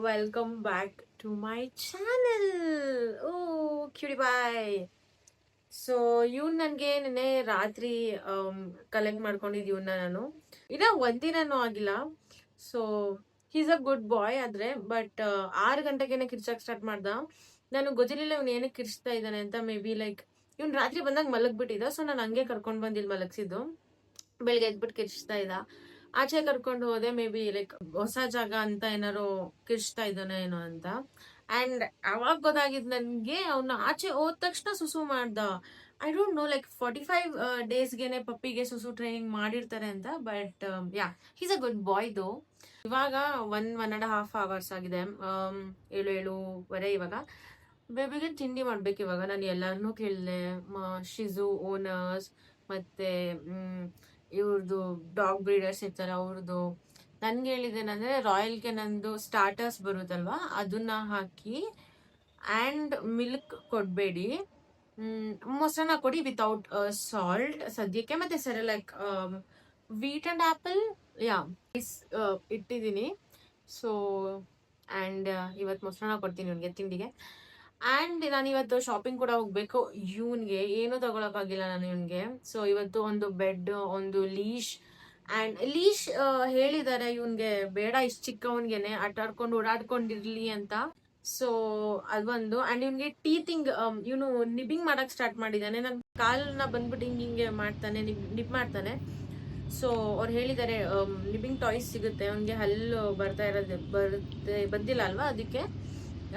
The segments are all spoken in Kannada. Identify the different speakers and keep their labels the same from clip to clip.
Speaker 1: welcome back to my channel. Oh, cutie pie. So ಇವ್ನು ನನಗೆ ನೆನ್ನೆ ರಾತ್ರಿ ಕಲೆಕ್ಟ್ ಮಾಡ್ಕೊಂಡಿದ್ದು ಇವನ್ನ ನಾನು ಇನ್ನ ಒಂದಿನೂ ಆಗಿಲ್ಲ. ಸೊ ಹೀಸ್ ಅ ಗುಡ್ ಬಾಯ್ ಆದ್ರೆ ಬಟ್ 6 ಗಂಟೆಗೆನೆ ಕಿರ್ಚಕ್ ಸ್ಟಾರ್ಟ್ ಮಾಡ್ದ. ನಾನು ಗೊತ್ತಿರಲಿಲ್ಲ ಇವ್ನು ಏನಕ್ಕೆ ಕಿರ್ಚ್ತಾ ಇದ್ದಾನೆ ಅಂತ. ಮೇ ಬಿ ಲೈಕ್ ಇವ್ನು ರಾತ್ರಿ ಬಂದಾಗ ಮಲಗ್ಬಿಟ್ಟಿದ್ದ. ಸೊ ನಾನು ಹಂಗೆ ಕರ್ಕೊಂಡು ಬಂದು ಇಲ್ಲಿ ಮಲಗಿಸಿದ್ದು. ಬೆಳಿಗ್ಗೆ ಎದ್ಬಿಟ್ಟು ಕಿರ್ಚ್ತಾ ಇದ್ದ. ಆಚೆ ಕರ್ಕೊಂಡು ಹೋದೆ. ಮೇ ಬಿ ಲೈಕ್ ಹೊಸ ಜಾಗ ಅಂತ ಏನಾರು ಕಿರ್ಚ್ತಾ ಇದ್ದಾನೆ ಏನೋ ಅಂತ. ಅಂಡ್ ಅವಾಗ ಗೊತ್ತಾಗಿದ್ ನನ್ಗೆ ಅವ್ನ ಆಚೆ ಹೋದ ತಕ್ಷಣ ಸುಸು ಮಾಡ್ದ. ಐ ಡೋಂಟ್ ನೋ ಲೈಕ್ 45 ಡೇಸ್ಗೆನೆ ಪಪ್ಪಿಗೆ ಸುಸು ಟ್ರೈನಿಂಗ್ ಮಾಡಿರ್ತಾರೆ ಅಂತ. But yeah, he's a good boy though. ಇವಾಗ 1.5 hours ಆಗಿದೆ. 7:30 ಇವಾಗ. ಬೇಬಿಗೆ ತಿಂಡಿ ಮಾಡ್ಬೇಕು ಇವಾಗ. ನಾನು ಎಲ್ಲಾರನ್ನೂ ಕೇಳಿದೆ, ಶಿಜು ಓನರ್ಸ್ ಮತ್ತೆ ಇವ್ರದ್ದು ಡಾಗ್ ಬ್ರೀಡರ್ಸ್ ಇರ್ತಾರೆ ಅವ್ರದ್ದು. ನನ್ಗೆ ಹೇಳಿದ್ದೇನಂದ್ರೆ ರಾಯಲ್ಗೆ ನಂದು ಸ್ಟಾರ್ಟರ್ಸ್ ಬರುತ್ತಲ್ವಾ ಅದನ್ನ ಹಾಕಿ ಆ್ಯಂಡ್ ಮಿಲ್ಕ್ ಕೊಡಬೇಡಿ, ಮೊಸರನ್ನ ಕೊಡಿ ವಿತೌಟ್ ಸಾಲ್ಟ್ ಸದ್ಯಕ್ಕೆ. ಮತ್ತೆ ಸೆರೆಲಾಕ್ ವೀಟ್ ಅಂಡ್ ಆಪಲ್ ಇಟ್ಟಿದ್ದೀನಿ. ಸೊ ಆ್ಯಂಡ್ ಇವತ್ತು ಮೊಸರನ್ನ ಕೊಡ್ತೀನಿ ಇವನಿಗೆ ತಿಂಡಿಗೆ. ಆ್ಯಂಡ್ ನಾನು ಇವತ್ತು ಶಾಪಿಂಗ್ ಕೂಡ ಹೋಗ್ಬೇಕು. ಇವನ್ಗೆ ಏನೂ ತಗೊಳಕ್ಕಾಗಿಲ್ಲ ನಾನು ಇವನ್ಗೆ. ಸೊ ಇವತ್ತು ಒಂದು ಬೆಡ್, ಒಂದು ಲೀಶ್ ಆ್ಯಂಡ್ ಲೀಶ್ ಹೇಳಿದ್ದಾರೆ ಇವನ್ಗೆ ಬೇಡ, ಇಷ್ಟು ಚಿಕ್ಕವನ್ಗೆನೆ ಆಟಾಡ್ಕೊಂಡು ಓಡಾಡ್ಕೊಂಡಿರ್ಲಿ ಅಂತ. ಸೊ ಅದೊಂದು. ಆ್ಯಂಡ್ ಇವನ್ಗೆ ಟೀತಿಂಗ್ ಇವನು ನಿಬ್ಬಿಂಗ್ ಮಾಡಕ್ ಸ್ಟಾರ್ಟ್ ಮಾಡಿದ್ದಾನೆ. ನನ್ನ ಕಾಲನ್ನ ಬಂದ್ಬಿಟ್ಟು ಹಿಂಗೆ ಮಾಡ್ತಾನೆ, ನಿಬ್ ಮಾಡ್ತಾನೆ. ಸೊ ಅವ್ರು ಹೇಳಿದ್ದಾರೆ ನಿಬ್ಬಿಂಗ್ ಟಾಯ್ಸ್ ಸಿಗುತ್ತೆ ಅವನಿಗೆ, ಹಲ್ಲು ಬಂದಿಲ್ಲ ಅಲ್ವಾ, ಅದಕ್ಕೆ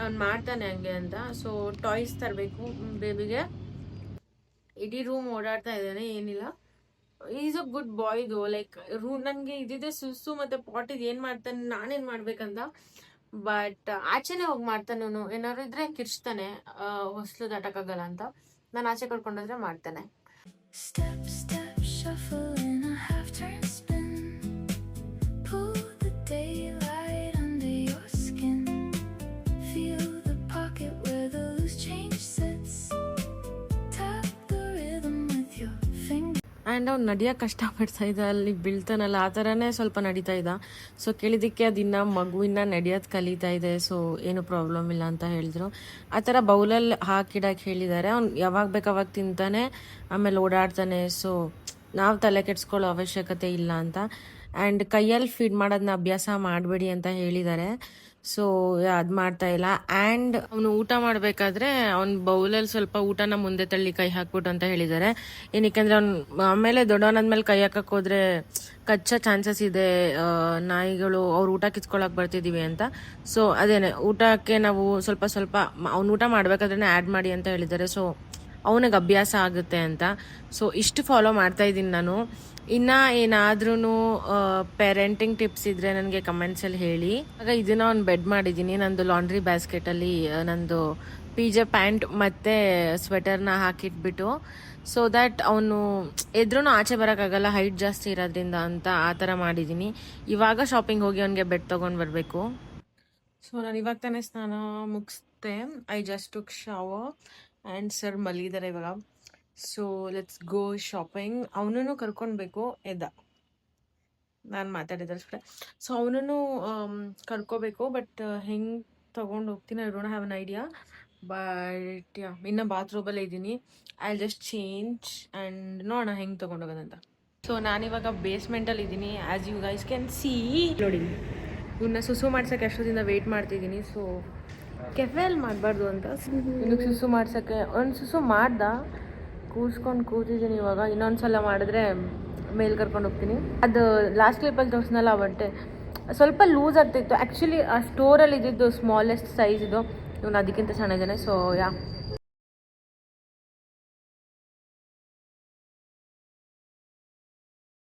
Speaker 1: ಅವ್ನು ಮಾಡ್ತಾನೆ ಹಂಗೆ ಅಂತ. ಸೊ ಟಾಯ್ಸ್ ತರಬೇಕು ಬೇಬಿಗೆ. ಇಡೀ ರೂಮ್ ಓಡಾಡ್ತಾ ಇದ್ದಾನೆ, ಏನಿಲ್ಲ. ಈಸ್ ಅ ಗುಡ್ ಬಾಯ್ ದೋ. ಲೈಕ್ ನನಗೆ ಇದಿದೆ ಸುಸ್ಸು ಮತ್ತೆ ಪಾಟ್ ಇದು ಏನು ಮಾಡ್ತಾನೆ, ನಾನೇನು ಮಾಡ್ಬೇಕಂತ. ಬಟ್ ಆಚೆನೆ ಹೋಗಿ ಮಾಡ್ತಾನೆ ಅವನು. ಏನಾದ್ರು ಇದ್ರೆ ಕಿರ್ಚ್ತಾನೆ, ಹೊಸ್ಲು ದಾಟಕ್ಕಾಗಲ್ಲ ಅಂತ. ನಾನು ಆಚೆ ಕರ್ಕೊಂಡೋದ್ರೆ ಮಾಡ್ತಾನೆ. Step, step, shuffle in a half-turn spin. Pull the daylight under your skin. Feel the pocket where the loose change sits. Tap the rhythm with your finger. And ಅವ್ನು ನಡಿಯೋಕೆ ಕಷ್ಟಪಡ್ತಾ ಇದ್ದ, ಅಲ್ಲಿ ಬೀಳ್ತಾನಲ್ಲ ಆ ಥರನೇ ಸ್ವಲ್ಪ ನಡೀತಾ ಇದ್ದ. ಸೊ ಕೇಳಿದ್ದಕ್ಕೆ ಅದಿನ್ನ ಮಗುವಿನ ನಡೆಯೋದು ಕಲಿತಾ ಇದೆ, ಸೊ ಏನು ಪ್ರಾಬ್ಲಮ್ ಇಲ್ಲ ಅಂತ ಹೇಳಿದ್ರು. ಆ ಥರ ಬೌಲಲ್ಲಿ ಹಾಕಿಡಕ್ಕೆ ಹೇಳಿದ್ದಾರೆ. ಅವ್ನು ಯಾವಾಗ ಬೇಕು ಅವಾಗ ತಿಂತಾನೆ, ಆಮೇಲೆ ಓಡಾಡ್ತಾನೆ. ಸೊ ನಾವು ತಲೆ ಕೆಡ್ಸ್ಕೊಳ್ಳೋ ಅವಶ್ಯಕತೆ ಇಲ್ಲ ಅಂತ. ಆ್ಯಂಡ್ ಕೈಯಲ್ಲಿ ಫೀಡ್ ಮಾಡೋದನ್ನ ಅಭ್ಯಾಸ ಮಾಡಬೇಡಿ ಅಂತ ಹೇಳಿದ್ದಾರೆ. ಸೊ ಅದು ಮಾಡ್ತಾ ಇಲ್ಲ. ಆ್ಯಂಡ್ ಅವನು ಊಟ ಮಾಡಬೇಕಾದ್ರೆ ಅವ್ನ ಬೌಲಲ್ಲಿ ಸ್ವಲ್ಪ ಊಟನ ಮುಂದೆ ತಳ್ಳಿ ಕೈ ಹಾಕ್ಬಿಟ್ಟು ಅಂತ ಹೇಳಿದ್ದಾರೆ. ಏನಕ್ಕೆಂದ್ರೆ ಅವ್ನು ಆಮೇಲೆ ದೊಡ್ಡವನಾದ್ಮೇಲೆ ಕೈ ಹಾಕಕ್ಕೆ ಹೋದ್ರೆ ಕಚ್ಚೋ ಚಾನ್ಸಸ್ ಇದೆ, ನಾಯಿಗಳು ಅವ್ರ ಊಟ ಕಿತ್ಕೊಳಕ್ ಬರ್ತಿದೀವಿ ಅಂತ. ಸೊ ಅದೇನೆ ಊಟಕ್ಕೆ ನಾವು ಸ್ವಲ್ಪ ಸ್ವಲ್ಪ ಅವ್ನು ಊಟ ಮಾಡ್ಬೇಕಾದ್ರೆ ಆ್ಯಡ್ ಮಾಡಿ ಅಂತ ಹೇಳಿದ್ದಾರೆ. ಸೊ ಅವನಿಗೆ ಅಭ್ಯಾಸ ಆಗುತ್ತೆ ಅಂತ. ಸೊ ಇಷ್ಟು ಫಾಲೋ ಮಾಡ್ತಾ ಇದ್ದೀನಿ ನಾನು. ಇನ್ನ ಏನಾದ್ರೂ ಪೇರೆಂಟಿಂಗ್ ಟಿಪ್ಸ್ ಇದ್ರೆ ನನಗೆ ಕಮೆಂಟ್ಸಲ್ಲಿ ಹೇಳಿ. ಆಗ ಇದನ್ನ ಒಂದು ಬೆಡ್ ಮಾಡಿದ್ದೀನಿ. ನಂದು ಲಾಂಡ್ರಿ ಬ್ಯಾಸ್ಕೆಟಲ್ಲಿ ನಂದು ಪಿಜೆ ಪ್ಯಾಂಟ್ ಮತ್ತೆ ಸ್ವೆಟರ್ನ ಹಾಕಿಟ್ಬಿಟ್ಟು, ಸೊ ದ್ಯಾಟ್ ಅವನು ಎದ್ರೂ ಆಚೆ ಬರೋಕ್ಕಾಗಲ್ಲ ಹೈಟ್ ಜಾಸ್ತಿ ಇರೋದ್ರಿಂದ ಅಂತ ಆ ಥರ ಮಾಡಿದ್ದೀನಿ. ಇವಾಗ ಶಾಪಿಂಗ್ ಹೋಗಿ ಅವನಿಗೆ ಬೆಡ್ ತೊಗೊಂಡು ಬರಬೇಕು. ಸೊ ನಾನು ಇವಾಗ ತಾನೇ ಸ್ನಾನ ಮುಗಿಸ್ದೆ. I just took shower and sir ಮಲಗಿದ್ದಾರೆ ಇವಾಗ. So let's go shopping. ಅವನೂ ಕರ್ಕೊಳ್ಬೇಕು. ನಾನು ಮಾತಾಡಿದ್ರೆ ಸೊ ಅವನೂ ಕರ್ಕೋಬೇಕು. ಬಟ್ ಹೆಂಗೆ ತೊಗೊಂಡು ಹೋಗ್ತೀನಿ, I don't have an idea. But ಇನ್ನು ಬಾತ್ರೂಮಲ್ಲೇ ಇದ್ದೀನಿ. ಐ ಜಸ್ಟ್ ಚೇಂಜ್ ಆ್ಯಂಡ್ ನೋಡೋಣ ಹೆಂಗೆ ತೊಗೊಂಡೋಗೋದಂತ. ಸೊ ನಾನಿವಾಗ ಬೇಸ್ಮೆಂಟಲ್ಲಿ ಇದ್ದೀನಿ. As you guys can see ನೋಡಿ, ಇವನ್ನ ಸುಸು ಮಾಡ್ಸೋಕ್ಕೆ ಅಷ್ಟೊತ್ತಿಂದ ವೆಯ್ಟ್ ಮಾಡ್ತಿದ್ದೀನಿ. ಸೊ ಕೆಫೆಯಲ್ಲಿ ಮಾಡಬಾರ್ದು ಅಂತ ಇಲ್ಲಿಗೆ ಸುಸು ಮಾಡ್ಸೋಕ್ಕೆ ಒಂದು ಸುಸು ಮಾಡ್ದ, ಕೂರ್ಸ್ಕೊಂಡು ಕೂತಿದ್ದೀನಿ. ಇವಾಗ ಇನ್ನೊಂದ್ಸಲ ಮಾಡಿದ್ರೆ ಮೇಲ್ ಕರ್ಕೊಂಡು ಹೋಗ್ತೀನಿ. ಅದು ಲಾಸ್ಟ್ ಕ್ಲಿಪ್ಪಲ್ಲಿ ತೋರಿಸ್ನಲ್ಲ, ಬಟ್ಟೆ ಸ್ವಲ್ಪ ಲೂಸ್ ಆಗ್ತಿತ್ತು. ಆ್ಯಕ್ಚುಲಿ ಆ ಸ್ಟೋರಲ್ಲಿ ಇದ್ದಿದ್ದು ಸ್ಮಾಲೆಸ್ಟ್ ಸೈಜ್ ಇದು, ಇವನು ಅದಕ್ಕಿಂತ ಚೆನ್ನಾಗಿದ್ದಾನೆ. So yeah,